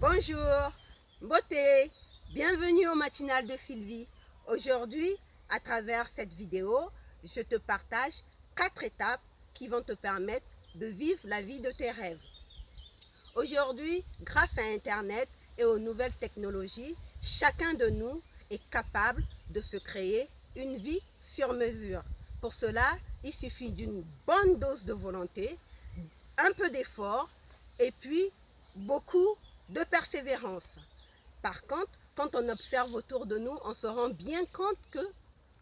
Bonjour, beauté, bienvenue au matinal de Sylvie. Aujourd'hui, à travers cette vidéo, je te partage 4 étapes qui vont te permettre de vivre la vie de tes rêves. Aujourd'hui, grâce à Internet et aux nouvelles technologies, chacun de nous est capable de se créer une vie sur mesure. Pour cela, il suffit d'une bonne dose de volonté, un peu d'effort et puis beaucoup de persévérance. Par contre, quand on observe autour de nous, on se rend bien compte que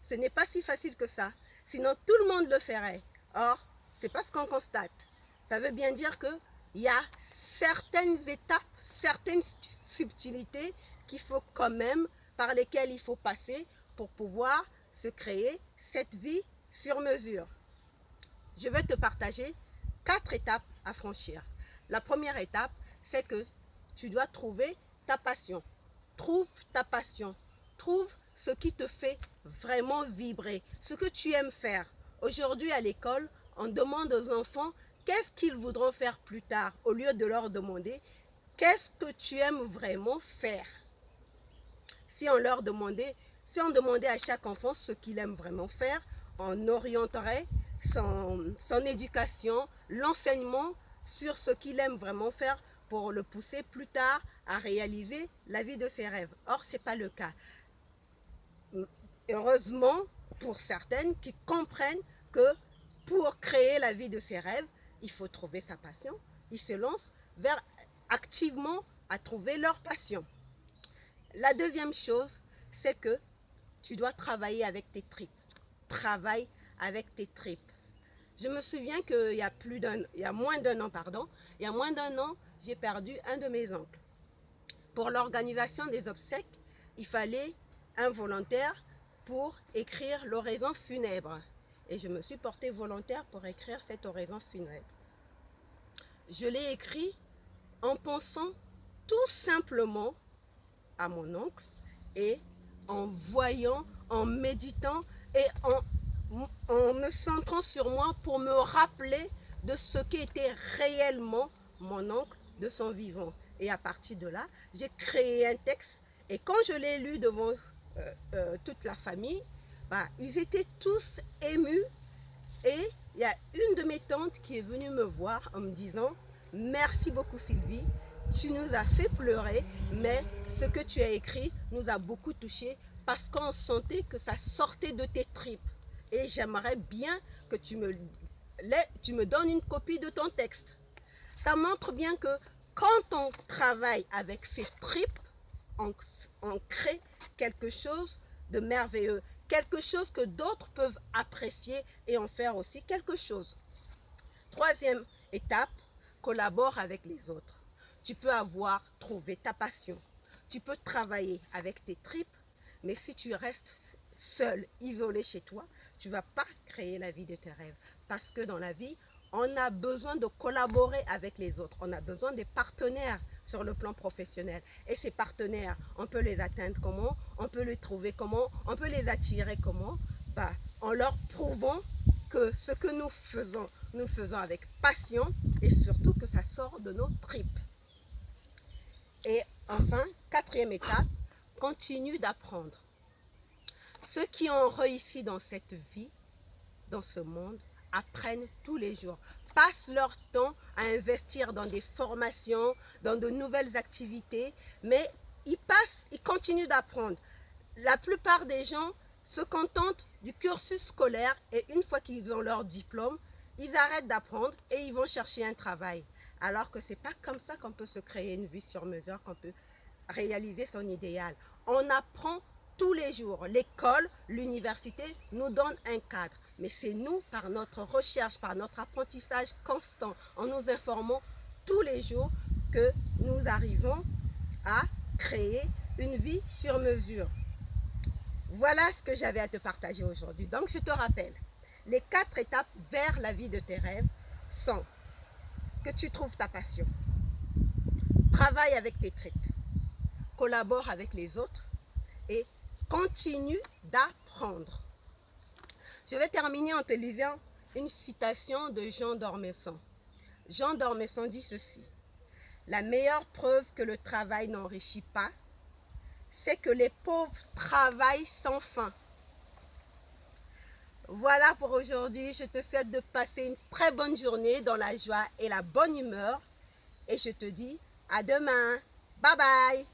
ce n'est pas si facile que ça. Sinon, tout le monde le ferait. Or, c'est pas ce qu'on constate. Ça veut bien dire qu'il y a certaines étapes, certaines subtilités qu'il faut quand même, par lesquelles il faut passer pour pouvoir se créer cette vie sur mesure. Je vais te partager 4 étapes à franchir. La première étape, c'est que tu dois trouver ta passion. Trouve ta passion. Trouve ce qui te fait vraiment vibrer, ce que tu aimes faire. Aujourd'hui à l'école, on demande aux enfants qu'est-ce qu'ils voudront faire plus tard, au lieu de leur demander qu'est-ce que tu aimes vraiment faire. Si on demandait à chaque enfant ce qu'il aime vraiment faire, on orienterait son éducation, l'enseignement sur ce qu'il aime vraiment faire pour le pousser plus tard à réaliser la vie de ses rêves. Or, ce n'est pas le cas. Heureusement, pour certaines qui comprennent que pour créer la vie de ses rêves, il faut trouver sa passion. Ils se lancent activement à trouver leur passion. La deuxième chose, c'est que tu dois travailler avec tes tripes. Travaille avec tes tripes. Je me souviens qu'il y a moins d'un an, j'ai perdu un de mes oncles. Pour l'organisation des obsèques, il fallait un volontaire pour écrire l'oraison funèbre. Et je me suis portée volontaire pour écrire cette oraison funèbre. Je l'ai écrit en pensant tout simplement à mon oncle et en voyant, en méditant et en me centrant sur moi pour me rappeler de ce qu'était réellement mon oncle de son vivant. Et à partir de là, j'ai créé un texte et quand je l'ai lu devant toute la famille, ils étaient tous émus et il y a une de mes tantes qui est venue me voir en me disant « Merci beaucoup Sylvie, tu nous as fait pleurer, mais ce que tu as écrit nous a beaucoup touchés parce qu'on sentait que ça sortait de tes tripes. Et j'aimerais bien que tu me donnes une copie de ton texte. » Ça montre bien que quand on travaille avec ses tripes, on crée quelque chose de merveilleux, quelque chose que d'autres peuvent apprécier et en faire aussi quelque chose. Troisième étape, collabore avec les autres. Tu peux avoir trouvé ta passion, tu peux travailler avec tes tripes, mais si tu restes seul, isolé chez toi, tu ne vas pas créer la vie de tes rêves. Parce que dans la vie, on a besoin de collaborer avec les autres. On a besoin des partenaires sur le plan professionnel. Et ces partenaires, on peut les atteindre comment? On peut les trouver comment? On peut les attirer comment? En leur prouvant que ce que nous le faisons avec passion et surtout que ça sort de nos tripes. Et enfin, quatrième étape, continue d'apprendre. Ceux qui ont réussi dans cette vie, dans ce monde, apprennent tous les jours, passent leur temps à investir dans des formations, dans de nouvelles activités, mais ils continuent d'apprendre. La plupart des gens se contentent du cursus scolaire et une fois qu'ils ont leur diplôme, ils arrêtent d'apprendre et ils vont chercher un travail. Alors que ce n'est pas comme ça qu'on peut se créer une vie sur mesure, qu'on peut réaliser son idéal. On apprend tous les jours. L'école, l'université nous donne un cadre. Mais c'est nous, par notre recherche, par notre apprentissage constant, en nous informant tous les jours, que nous arrivons à créer une vie sur mesure. Voilà ce que j'avais à te partager aujourd'hui. Donc je te rappelle, les 4 étapes vers la vie de tes rêves sont que tu trouves ta passion, travaille avec tes tripes, collabore avec les autres et continue d'apprendre. Je vais terminer en te lisant une citation de Jean d'Ormesson. Jean d'Ormesson dit ceci: La meilleure preuve que le travail n'enrichit pas, c'est que les pauvres travaillent sans fin. Voilà pour aujourd'hui. Je te souhaite de passer une très bonne journée dans la joie et la bonne humeur. Et je te dis à demain. Bye bye.